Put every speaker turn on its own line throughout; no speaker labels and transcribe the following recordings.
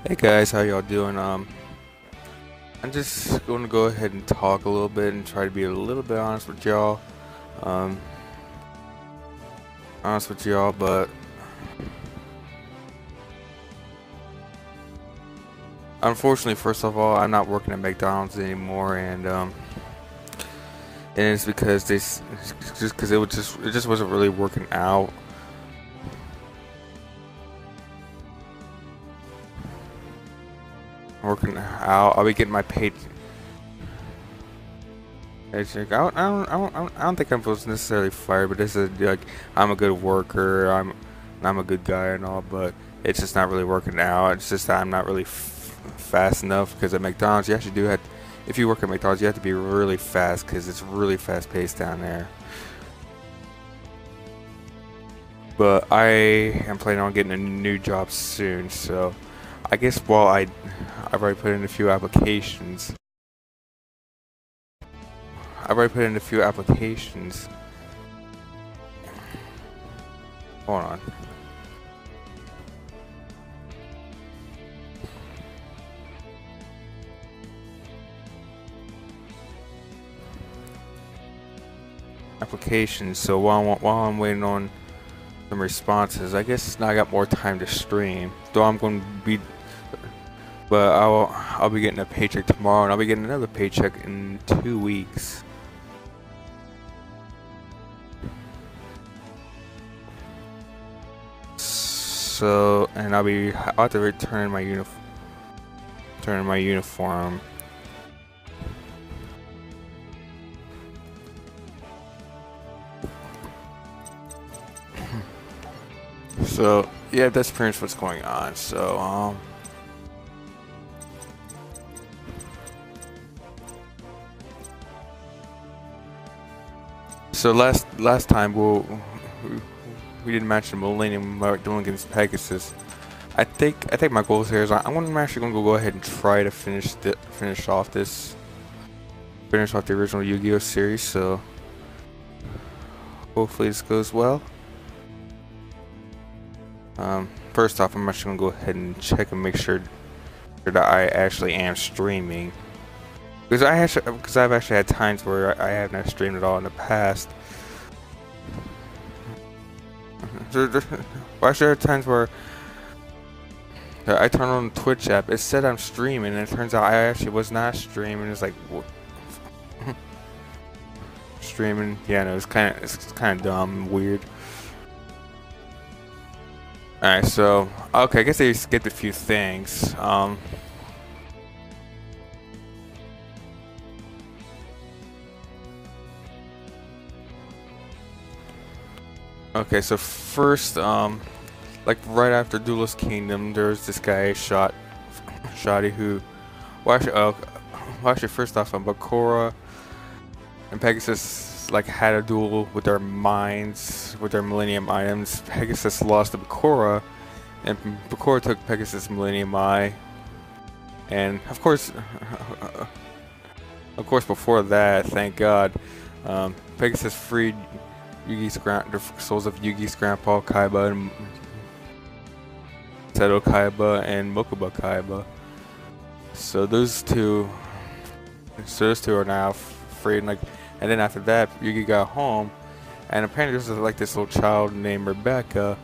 Hey guys, how y'all doing? I'm just going to go ahead and talk a little bit and try to be a little bit honest with y'all. Um, but unfortunately, first of all, I'm not working at McDonald's anymore, and it's because just because it just wasn't really working out. I'll be getting my pay. It's like, I don't think I'm supposed to necessarily fired, but this is like I'm a good worker. I'm a good guy and all, but it's just not really working out. It's just that I'm not really fast enough because at McDonald's you actually do have. If you work at McDonald's, you have to be really fast because it's really fast paced down there. But I am planning on getting a new job soon, so I guess while I've already put in a few applications. I've already put in a few applications. Hold on. Applications. So while I'm waiting on some responses, I guess now I got more time to stream. Though I'm going to be, but I'll be getting a paycheck tomorrow, and I'll be getting another paycheck in 2 weeks. So, and I'll have to return my uniform. So yeah, that's pretty much what's going on. So last time we didn't match the Millennium doing against Pegasus. I think my goals here is I'm actually gonna go ahead and try to finish off the original Yu-Gi-Oh series. So hopefully this goes well. First off, I'm actually gonna go ahead and check and make sure that I actually am streaming. Because I've actually had times where I haven't streamed at all in the past. Well, actually, there are times where I turn on the Twitch app. It said I'm streaming, and it turns out I actually was not streaming. It's like streaming. Yeah, no, it's kind of dumb and weird. All right, so okay, I guess they skipped a few things. Okay, so first, like right after Duelist Kingdom, there's this guy Shoddy who, actually, first off, Bakura and Pegasus like had a duel with their minds, with their Millennium items. Pegasus lost to Bakura, and Bakura took Pegasus Millennium Eye, and of course, before that, thank God, Pegasus freed the souls of Yugi's grandpa Kaiba and Seto Kaiba and Mokuba Kaiba. So those two are now free. And then after that, Yugi got home, and apparently there's like this little child named Rebecca,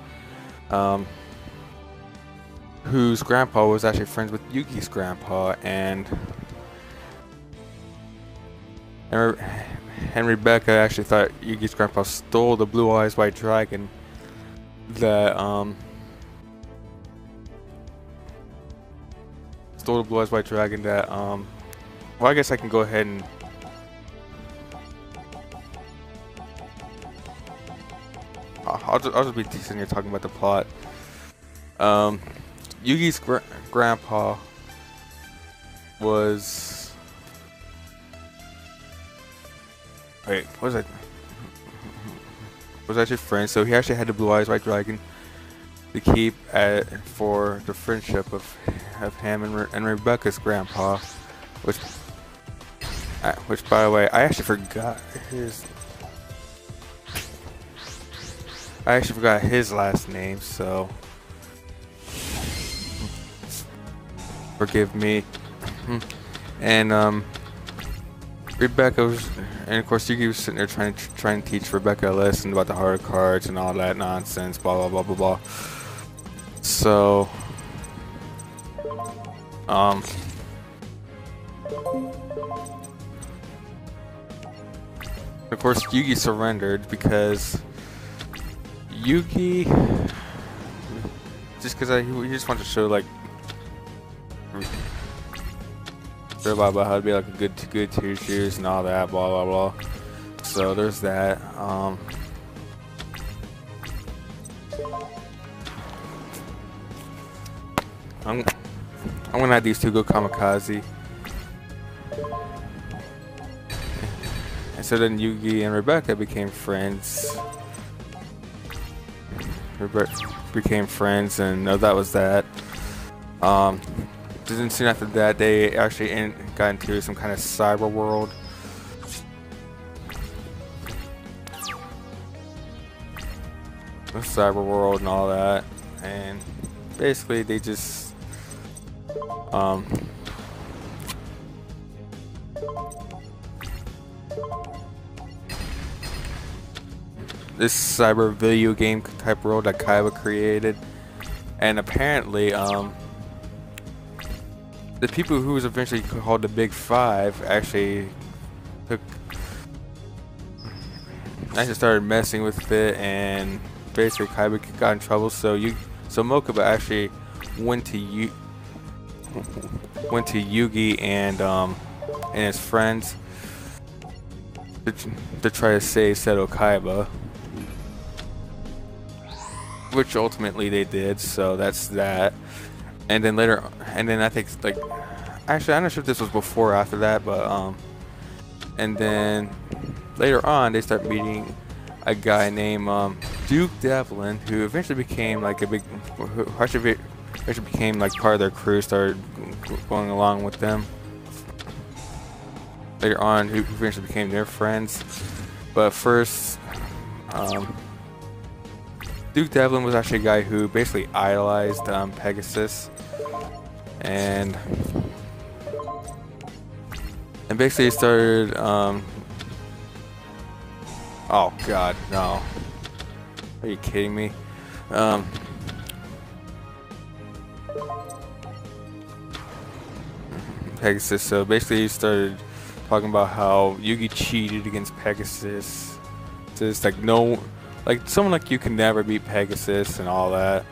whose grandpa was actually friends with Yugi's grandpa, and Rebecca actually thought Yugi's grandpa stole the Blue Eyes White Dragon that well, I guess I can go ahead and I'll just be sitting here talking about the plot. Yugi's grandpa was was actually friends, so he actually had the Blue Eyes White Dragon to keep for the friendship of him and Rebecca's grandpa, which by the way, I actually forgot his last name, so forgive me. And Rebecca was, and of course Yugi was sitting there trying to teach Rebecca a lesson about the heart cards and all that nonsense, blah blah blah blah blah. So, of course Yugi surrendered because Yugi, just because he just wanted to show like about how to be like a good two shoes and all that, blah blah blah. So there's that. I'm gonna have these two go kamikaze. And so then Yugi and Rebecca became friends. Became friends, and that was that. Then soon after that, they actually got into some kind of cyber world. The cyber world and all that, and basically they just this cyber video game type world that Kaiba created, and apparently the people who was eventually called the Big Five actually started messing with it, and basically Kaiba got in trouble. So Mokuba actually went to Yugi and his friends to try to save Seto Kaiba, which ultimately they did. So that's that. And then I think like, actually I'm not sure if this was before or after that, but and then later on they start meeting a guy named Duke Devlin, who eventually became like who actually became like part of their crew, started going along with them later on, who eventually became their friends. But first, Duke Devlin was actually a guy who basically idolized Pegasus, and basically started oh god, no, are you kidding me? Pegasus. So basically he started talking about how Yugi cheated against Pegasus, just like no, like someone like you can never beat Pegasus and all that.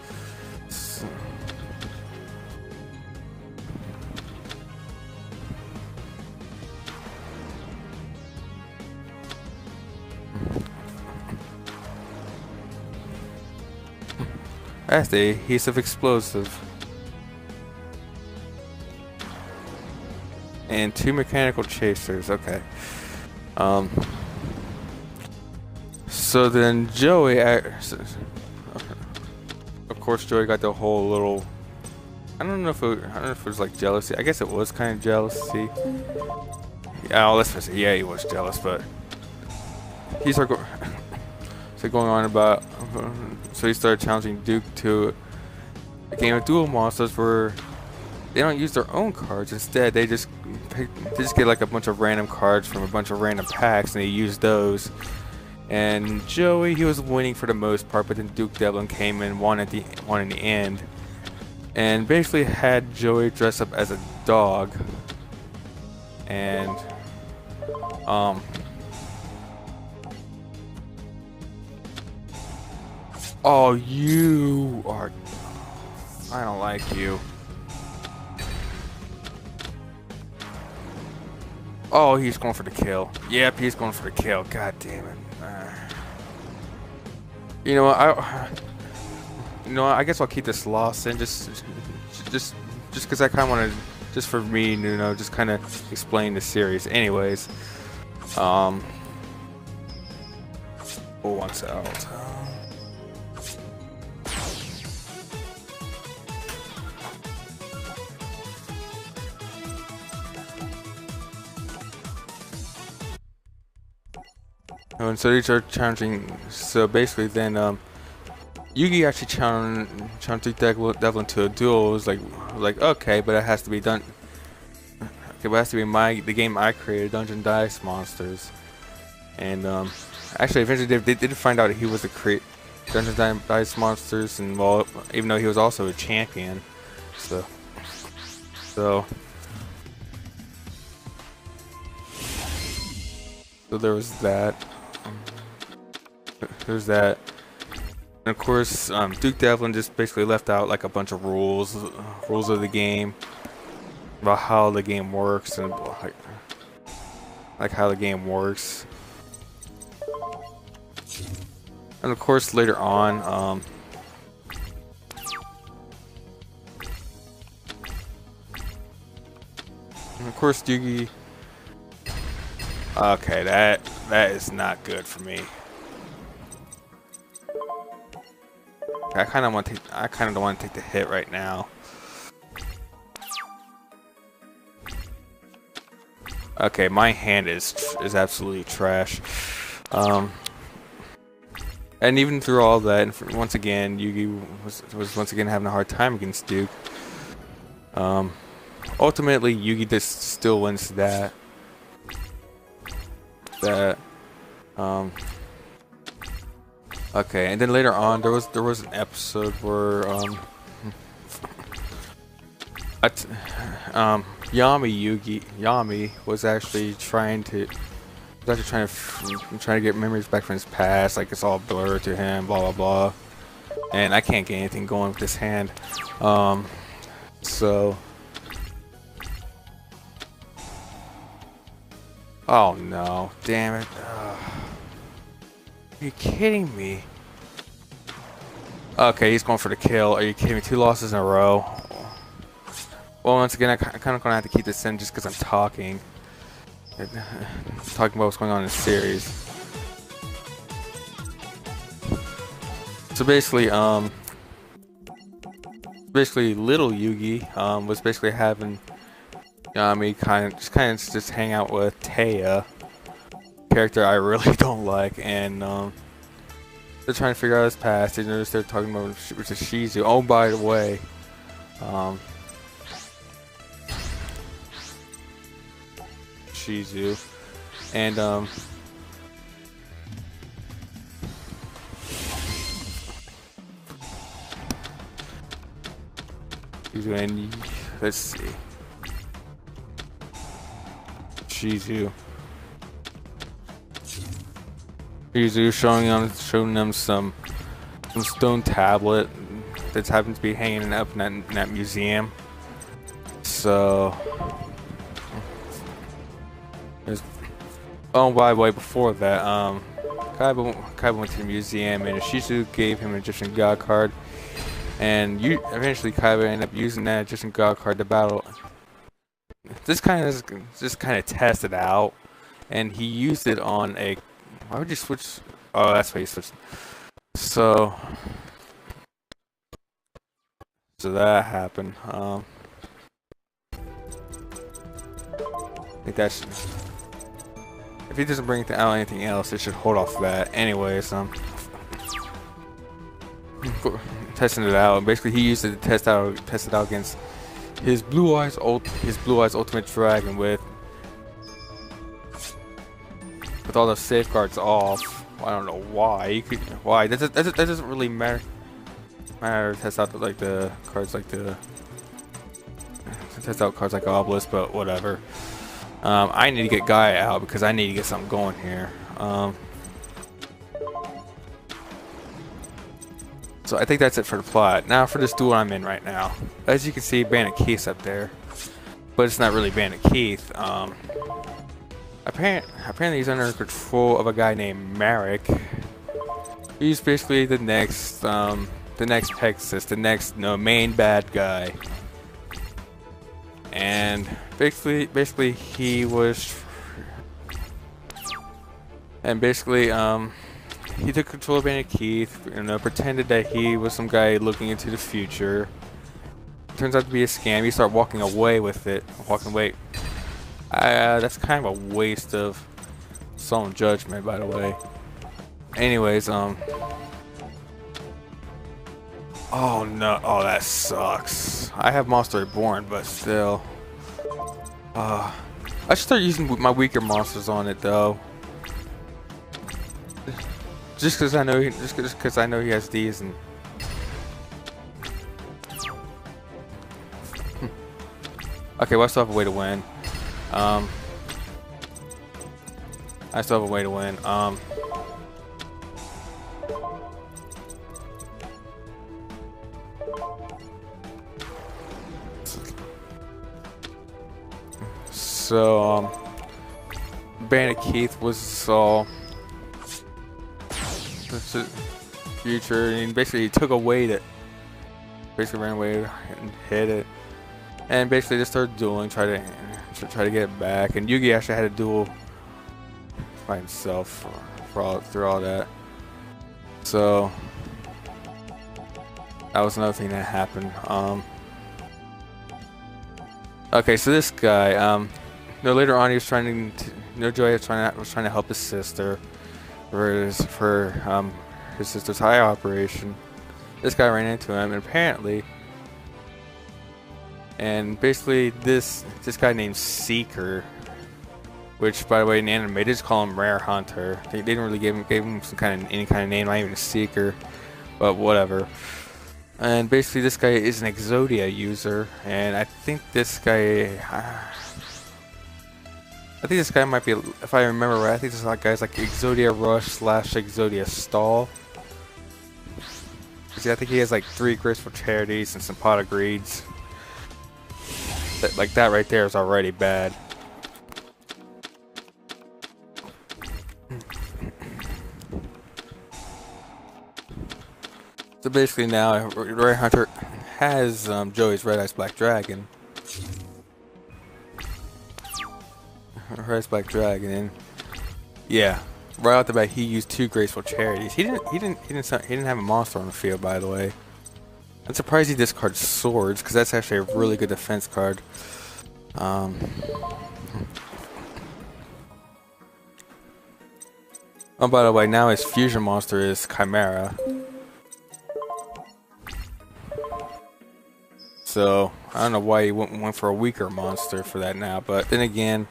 That's the adhesive explosive. And 2 mechanical chasers, okay. So then Joey, of course Joey got the whole little, I don't know if it was like jealousy. I guess it was kind of jealousy. Yeah, let's face it, yeah, he was jealous, but he started going on about, so he started challenging Duke to a game of duel monsters where they don't use their own cards. Instead, they just get like a bunch of random cards from a bunch of random packs, and they use those. And Joey, he was winning for the most part, but then Duke Devlin came in, won in the end, and basically had Joey dress up as a dog. And oh, you are, I don't like you. Oh, he's going for the kill. Yep, he's going for the kill. God damn it. You know what? I guess I'll keep this loss in just because I kind of want to, just for me, you know, just kind of explain the series. Anyways, oh, once out. And so they start challenging. So basically, then Yugi actually challenged Duke Devlin to a duel. It was like okay, but it has to be done. Okay, but it has to be the game I created, Dungeon Dice Monsters. And actually, eventually they did find out he was the Dungeon Dice Monsters, and well, even though he was also a champion, so so there was that. There's that. And of course, Duke Devlin just basically left out like a bunch of rules of the game, about how the game works, and like how the game works. And of course, later on, and of course, Yugi. Okay, that is not good for me. I kind of don't want to take the hit right now. Okay, my hand is absolutely trash. And even through all that, and once again, Yugi was once again having a hard time against Duke. Ultimately, Yugi just still wins that. Okay, and then later on, there was an episode where Yami was actually trying to get memories back from his past, like it's all blurred to him, blah blah blah. And I can't get anything going with this hand. So oh no, damn it. Are you kidding me? Okay, he's going for the kill. Are you kidding me? 2 losses in a row. Well, once again, I'm kind of going to have to keep this in just because I'm talking. Talking about what's going on in the series. So basically, little Yugi, was basically having Yami kind of just hang out with Taya. Character I really don't like, and they're trying to figure out his past. They notice they're talking about which is Shizu. Oh, by the way, Shizu, and Shizu, and let's see, Shizu. Showing them some stone tablet that's happened to be hanging up in that museum. So, oh, by the way, before that, Kaiba went to the museum, and Shizu gave him an Egyptian god card, and eventually Kaiba ended up using that Egyptian god card to battle. This kind of tested out, and he used it on a. Why would you switch? Oh, that's why you switched. So that happened. I think that should. If he doesn't bring out anything else, it should hold off that. Anyways, testing it out. Basically, he used it to test it out against his Blue Eyes Ultimate Dragon with all the safeguards off. I don't know why. Why? That doesn't really matter. To test out the cards like to test out cards like Obelisk, but whatever. I need to get Gaia out because I need to get something going here. So I think that's it for the plot. Now for this duel I'm in right now. As you can see, Bandit Keith's up there, but it's not really Bandit Keith. Apparently he's under control of a guy named Marek. He's basically the next Pegasus, the next main bad guy. And basically he was, and basically he took control of Bandit Keith, pretended that he was some guy looking into the future. Turns out to be a scam. He started walking away with it. That's kind of a waste of solemn judgment, by the way. Anyways, Oh no, oh that sucks. I have Monster Reborn, but still. I should start using my weaker monsters on it though. Just because I know, just because I know he has these and. Okay, well I still have a way to win. I still have a way to win. So, Bandit Keith was all the future, and basically he took away it. Basically ran away and hit it, and basically just started dueling, try to get it back. And Yugi actually had a duel by himself through all that. So that was another thing that happened. Okay, so this guy, no, later on he was trying to, Joy was trying to help his sister for his sister's high operation. This guy ran into him, and apparently, and basically this guy named Seeker, which by the way in anime they just call him Rare Hunter. They didn't really give him any kind of name, not even a Seeker, but whatever. And basically this guy is an Exodia user, and I think this guy might be, if I remember right, I think this guy's like Exodia Rush / Exodia Stall. See, I think he has like 3 Graceful Charities and some Pot of Greeds. Like that right there is already bad. So basically now, Rare Hunter has Joey's Red Eyes Black Dragon. Red Eyes Black Dragon, and yeah, right off the bat he used 2 Graceful Charities. He didn't have a monster on the field, by the way. I'm surprised he discards Swords, because that's actually a really good defense card. Oh, by the way, now his fusion monster is Chimera. So I don't know why he went for a weaker monster for that now, but then again,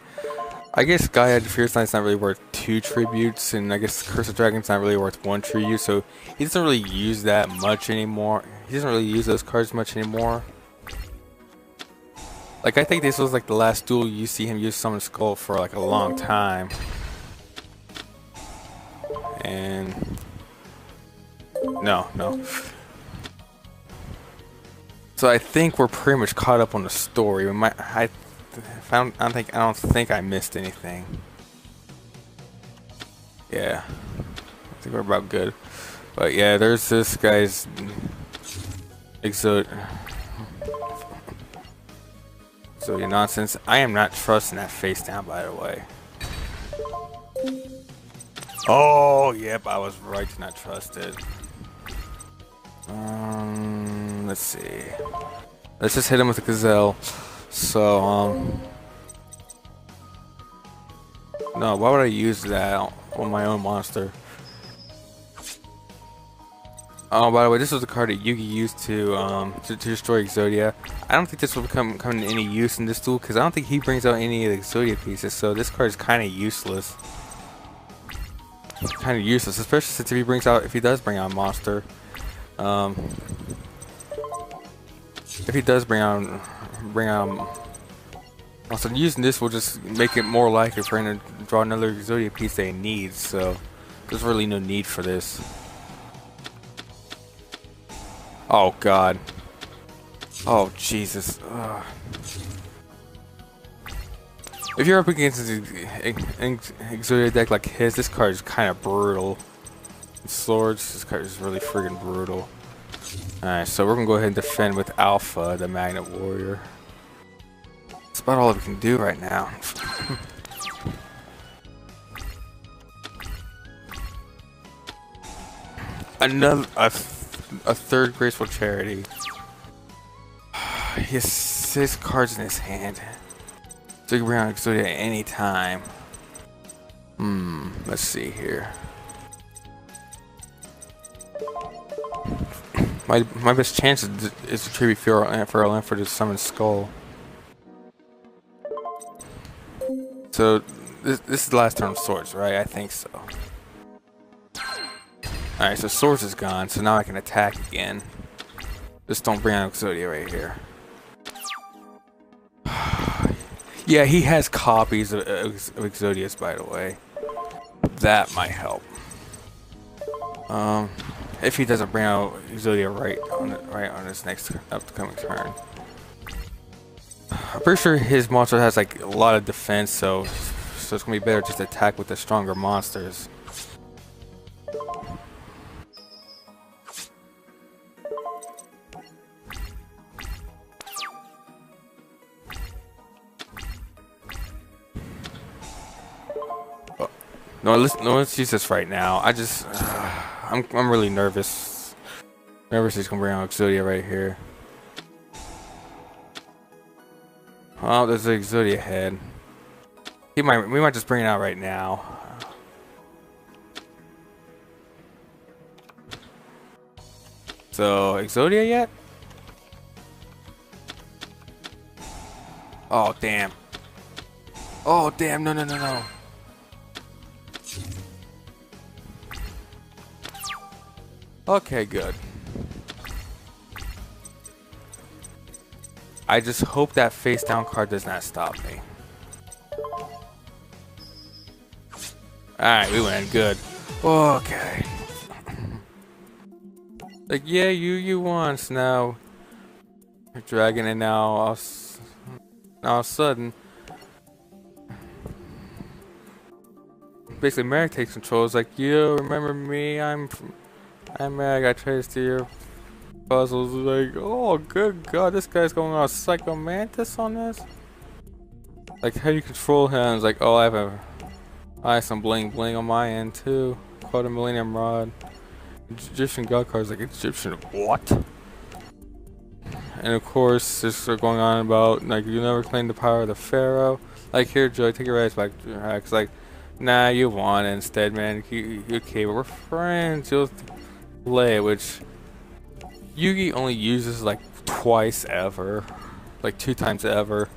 I guess Gaia Fierce Knight's not really worth 2 tributes, and I guess Curse of Dragon's not really worth 1 tribute, so he doesn't really use that much anymore. He doesn't really use those cards much anymore. Like, I think this was like the last duel you see him use Summon Skull for like a long time. And no. So I think we're pretty much caught up on the story. I don't think I missed anything. Yeah, I think we're about good. But yeah, there's this guy's Exodia nonsense. I am not trusting that face down, by the way. Oh, yep, I was right to not trust it. Let's see. Let's just hit him with a Gazelle. So, no, why would I use that on my own monster? Oh, by the way, this was the card that Yugi used to destroy Exodia. I don't think this will come to any use in this duel, because I don't think he brings out any of the Exodia pieces, so this card is kind of useless. Kind of useless, especially since if he does bring out a monster. If he does bring out also using this will just make it more likely for him to draw another Exodia piece that he needs, so there's really no need for this. Oh god. Oh Jesus. Ugh. If you're up against an Exodia deck like his, this card is kind of brutal. Swords, this card is really friggin' brutal. Alright, so we're gonna go ahead and defend with Alpha, the Magnet Warrior. That's about all we can do right now. A third Graceful Charity. He has 6 cards in his hand. So you can bring out Exodia at any time. Let's see here. My best chance is to tribute for to summon Skull. So this is the last turn of Swords, right? I think so. Alright, so Swords is gone, so now I can attack again. Just don't bring out Exodia right here. Yeah, he has copies of Exodius, by the way. That might help. If he doesn't bring out Exodia right on his next upcoming turn. I'm pretty sure his monster has like a lot of defense, so it's gonna be better just to attack with the stronger monsters. No, let's use this right now. I'm really nervous. Nervous he's gonna bring out Exodia right here. Oh, there's the Exodia head. We might just bring it out right now. So Exodia yet? Oh damn. Oh damn, no. Okay, good. I just hope that face down card does not stop me. Alright, we win. Good. Okay. Like, yeah, you once now. Dragging it now. All of a sudden. Basically, Merrick takes control. It's like, yo, remember me? I'm Merrick. I traded to your puzzles. Like, oh, good God, this guy's going on Psycho Mantis on this. Like, how do you control him? It's like, oh, I have some bling bling on my end too. Called a Millennium Rod. Egyptian God cards, like Egyptian what? And of course, this is going on about like you never claimed the power of the Pharaoh. Like here, Joy, take your rights back. It's like, nah, you won instead, man. Okay, but we're friends. You'll play, which Yugi only uses like twice ever, like 2 times ever.